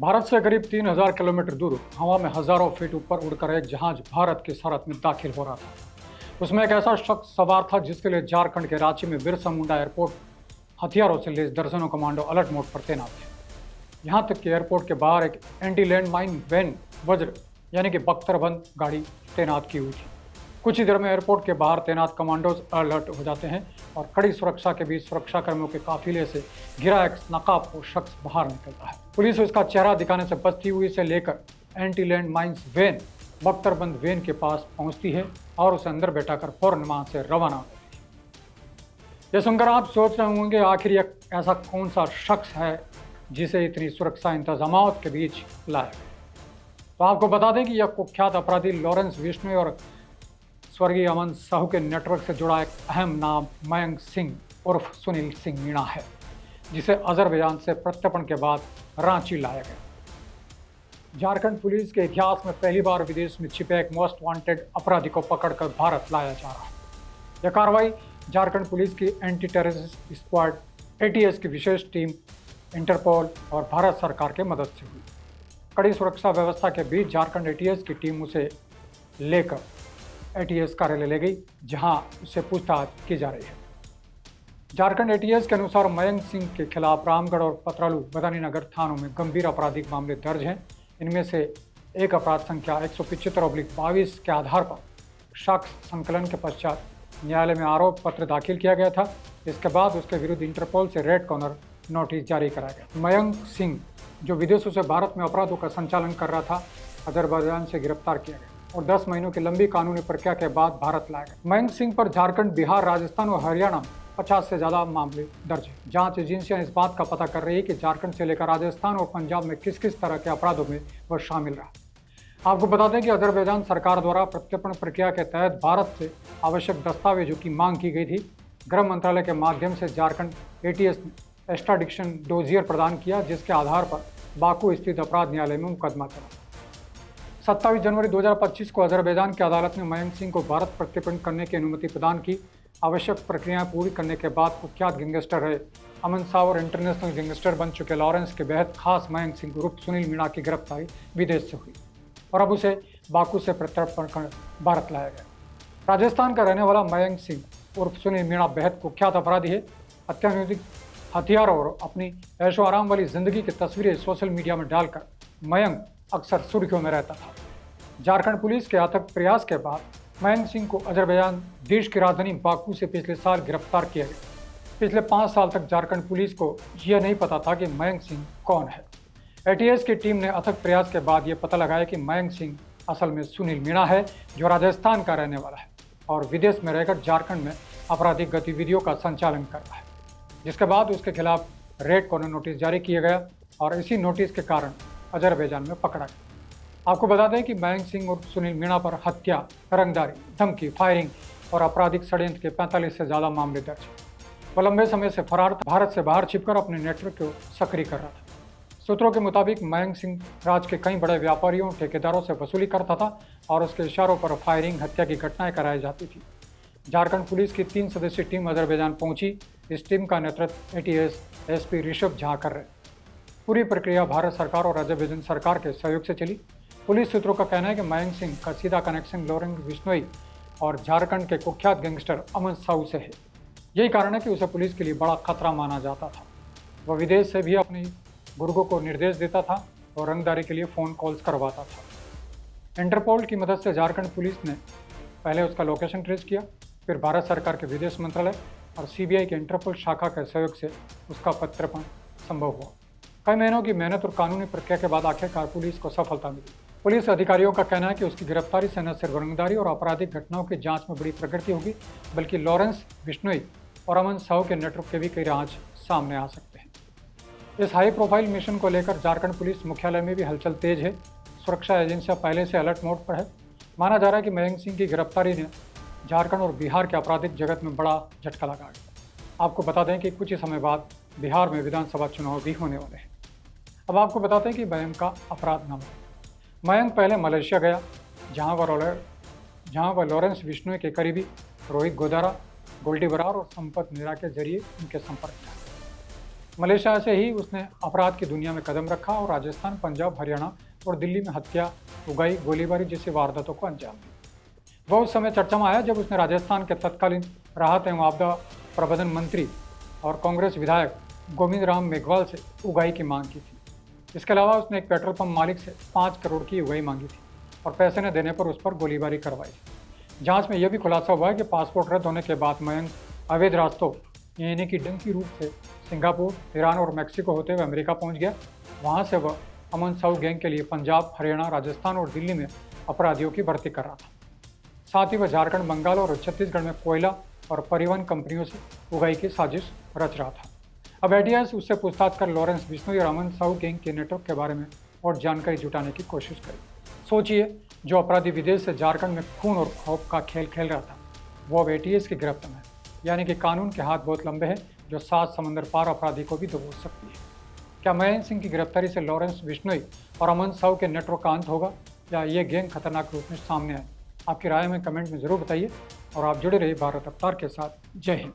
भारत से करीब 3000 किलोमीटर दूर हवा में हजारों फीट ऊपर उड़कर एक जहाज भारत की सरहद में दाखिल हो रहा था। उसमें एक ऐसा शख्स सवार था जिसके लिए झारखंड के रांची में बिरसा मुंडा एयरपोर्ट हथियारों से लैस दर्जनों कमांडो अलर्ट मोड पर तैनात थे। यहाँ तक कि एयरपोर्ट के बाहर एक एंटी लैंड माइन वैन वज्र यानी कि बख्तरबंद गाड़ी तैनात की हुई थी। कुछ ही देर में एयरपोर्ट के बाहर तैनात कमांडोज अलर्ट हो जाते हैं और कड़ी सुरक्षा के बीच सुरक्षाकर्मियों के काफिले से घिरा एक नकाबपोश शख्स बाहर निकलता है। पुलिस उसका चेहरा दिखाने से बचती हुई से लेकर एंटी लैंड माइंस वैन बख्तरबंद वैन के पास पहुंचती है और उसे अंदर बैठाकर फौरन वहां से रवाना हो जाती है। यह सुनकर आप सोच रहे होंगे आखिर यह ऐसा कौन सा शख्स है जिसे इतनी सुरक्षा इंतजाम के बीच लाया गया। तो आपको बता दें कि यह कुख्यात अपराधी लॉरेंस बिश्नोई और स्वर्गीय अमन साहू के नेटवर्क से जुड़ा एक अहम नाम मयंक सिंह उर्फ सुनील सिंह मीणा है, जिसे अजरबैजान से प्रत्यर्पण के बाद रांची लाया गया। झारखंड पुलिस के इतिहास में पहली बार विदेश में छिपे एक मोस्ट वांटेड अपराधी को पकड़कर भारत लाया जा रहा है। यह कार्रवाई झारखंड पुलिस की एंटी टेररिस्ट स्क्वाड एटीएस की विशेष टीम, इंटरपोल और भारत सरकार के मदद से हुई। कड़ी सुरक्षा व्यवस्था के बीच झारखंड एटीएस की टीम उसे लेकर एटीएस कार्यालय ले गई, जहां उससे पूछताछ की जा रही है। झारखंड एटीएस के अनुसार मयंक सिंह के खिलाफ रामगढ़ और पतरालू बदानीनगर थानों में गंभीर आपराधिक मामले दर्ज हैं। इनमें से एक अपराध संख्या 175/22 के आधार पर साक्ष्य संकलन के पश्चात न्यायालय में आरोप पत्र दाखिल किया गया था। इसके बाद उसके विरुद्ध इंटरपोल से रेड कॉर्नर नोटिस जारी कराया गया। मयंक सिंह, जो विदेशों से भारत में अपराधों का संचालन कर रहा था, अजरबैजान से गिरफ्तार किया गया और 10 महीनों की लंबी कानूनी प्रक्रिया के बाद भारत लाया गया। मयंक सिंह पर झारखंड, बिहार, राजस्थान और हरियाणा में 50 से ज़्यादा मामले दर्ज हैं। जांच एजेंसियां इस बात का पता कर रही है कि झारखंड से लेकर राजस्थान और पंजाब में किस किस तरह के अपराधों में वह शामिल रहा। आपको बता दें कि अजरबैजान सरकार द्वारा प्रत्यर्पण प्रक्रिया के तहत भारत से आवश्यक दस्तावेजों की मांग की गई थी। गृह मंत्रालय के माध्यम से झारखंड एटीएस ने एक्स्ट्राडिक्शन डोजियर प्रदान किया, जिसके आधार पर बाकू स्थित अपराध न्यायालय में मुकदमा चला। 27 जनवरी 2025 को अजरबैजान की अदालत ने मयंक सिंह को भारत प्रत्यर्पण करने की अनुमति प्रदान की। आवश्यक प्रक्रियाएं पूरी करने के बाद कुख्यात गैंगस्टर रहे अमन साहू और इंटरनेशनल गैंगस्टर बन चुके लॉरेंस के बेहद खास मयंक सिंह उर्फ सुनील मीणा की गिरफ्तारी विदेश से हुई और अब उसे बाकू से प्रत्यर्पण कर भारत लाया गया। राजस्थान का रहने वाला मयंक सिंह उर्फ सुनील मीणा बेहद कुख्यात अपराधी है। अत्याधुनिक हथियार और अपनी ऐशो आराम वाली जिंदगी की तस्वीरें सोशल मीडिया में डालकर मयंक अक्सर सुर्खियों में रहता था। झारखंड पुलिस के अथक प्रयास के बाद मयंक सिंह को अजरबैजान देश की राजधानी बाकू से पिछले साल गिरफ्तार किया गया। पिछले 5 साल तक झारखंड पुलिस को यह नहीं पता था कि मयंक सिंह कौन है। एटीएस की टीम ने अथक प्रयास के बाद यह पता लगाया कि मयंक सिंह असल में सुनील मीणा है, जो राजस्थान का रहने वाला है और विदेश में रहकर झारखंड में आपराधिक गतिविधियों का संचालन कर रहा है, जिसके बाद उसके खिलाफ रेड कॉर्नर नोटिस जारी किया गया और इसी नोटिस के कारण अजरबैजान में पकड़ा गया। आपको बता दें कि मयंक सिंह और सुनील मीणा पर हत्या, रंगदारी, धमकी, फायरिंग और आपराधिक षड्यंत्र के 45 से ज़्यादा मामले दर्ज हैं। वह लंबे समय से फरार था, भारत से बाहर छिपकर अपने नेटवर्क को सक्रिय कर रहा था। सूत्रों के मुताबिक मयंक सिंह राज्य के कई बड़े व्यापारियों, ठेकेदारों से वसूली करता था और उसके इशारों पर फायरिंग, हत्या की घटनाएं कराई जाती थी। झारखंड पुलिस की 3 सदस्यीय टीम अजरबैजान पहुंची। इस टीम का नेतृत्व एटीएस एसपी ऋषभ झा कर रहे। पूरी प्रक्रिया भारत सरकार और अजरबैजान सरकार के सहयोग से चली। पुलिस सूत्रों का कहना है कि मयंक सिंह का सीधा कनेक्शन लॉरेंस बिश्नोई और झारखंड के कुख्यात गैंगस्टर अमन साहू से है। यही कारण है कि उसे पुलिस के लिए बड़ा खतरा माना जाता था। वह विदेश से भी अपने गुर्गों को निर्देश देता था और रंगदारी के लिए फ़ोन कॉल्स करवाता था। इंटरपोल की मदद से झारखंड पुलिस ने पहले उसका लोकेशन ट्रेस किया, फिर भारत सरकार के विदेश मंत्रालय और सीबीआई के इंटरपोल शाखा के सहयोग से उसका प्रत्यर्पण संभव हुआ। कई महीनों की मेहनत और कानूनी प्रक्रिया के बाद आखिरकार पुलिस को सफलता मिली। पुलिस अधिकारियों का कहना है कि उसकी गिरफ्तारी से न सिर्फ रंगदारी और आपराधिक घटनाओं की जांच में बड़ी प्रगति होगी, बल्कि लॉरेंस बिश्नोई और अमन साहू के नेटवर्क के भी कई राज सामने आ सकते हैं। इस हाई प्रोफाइल मिशन को लेकर झारखंड पुलिस मुख्यालय में भी हलचल तेज है। सुरक्षा एजेंसियां पहले से अलर्ट मोड पर है। माना जा रहा है कि मयंक सिंह की गिरफ्तारी ने झारखंड और बिहार के आपराधिक जगत में बड़ा झटका लगा है। आपको बता दें कि कुछ ही समय बाद बिहार में विधानसभा चुनाव भी होने वाले हैं। अब आपको बताते हैं कि मयंक का अपराधनामा। मयंक पहले मलेशिया गया, जहां वह लॉरेंस बिश्नोई के करीबी रोहित गोदारा, गोल्डी बरार और संपत नेहरा के जरिए उनके संपर्क में आया। मलेशिया से ही उसने अपराध की दुनिया में कदम रखा और राजस्थान, पंजाब, हरियाणा और दिल्ली में हत्या, उगाई, गोलीबारी जैसी वारदातों को अंजाम दिया। वह उस समय चर्चा में आया जब उसने राजस्थान के तत्कालीन राहत एवं आपदा प्रबंधन मंत्री और कांग्रेस विधायक गोविंद राम मेघवाल से उगाही की मांग की थी। इसके अलावा उसने एक पेट्रोल पंप मालिक से 5 करोड़ की उगाही मांगी थी और पैसे न देने पर उस पर गोलीबारी करवाई थी। जांच में यह भी खुलासा हुआ है कि पासपोर्ट रद्द होने के बाद मयंक अवैध रास्तों यानी कि डंकी रूट से सिंगापुर, ईरान और मैक्सिको होते हुए अमेरिका पहुंच गया। वहां से वह अमन साउ गैंग के लिए पंजाब, हरियाणा, राजस्थान और दिल्ली में अपराधियों की भर्ती कर रहा था। साथ ही वह झारखंड, बंगाल और छत्तीसगढ़ में कोयला और परिवहन कंपनियों से उगाही की साजिश रच रहा था। अब एटीएस उससे पूछताछ कर लॉरेंस बिश्नोई और अमन साउ गैंग के नेटवर्क के बारे में और जानकारी जुटाने की कोशिश करेगी। सोचिए, जो अपराधी विदेश से झारखंड में खून और खौफ का खेल खेल रहा था, वो अब एटीएस की गिरफ्त में है। यानी कि कानून के हाथ बहुत लंबे हैं जो 7 समंदर पार अपराधी को भी दबोच सकती है। क्या मयंक सिंह की गिरफ्तारी से लॉरेंस बिश्नोई और अमन साउ के नेटवर्क का अंत होगा या ये गैंग खतरनाक रूप में सामने आए? आपकी राय में कमेंट में जरूर बताइए और आप जुड़े रहिए भारत अवतार के साथ। जय हिंद।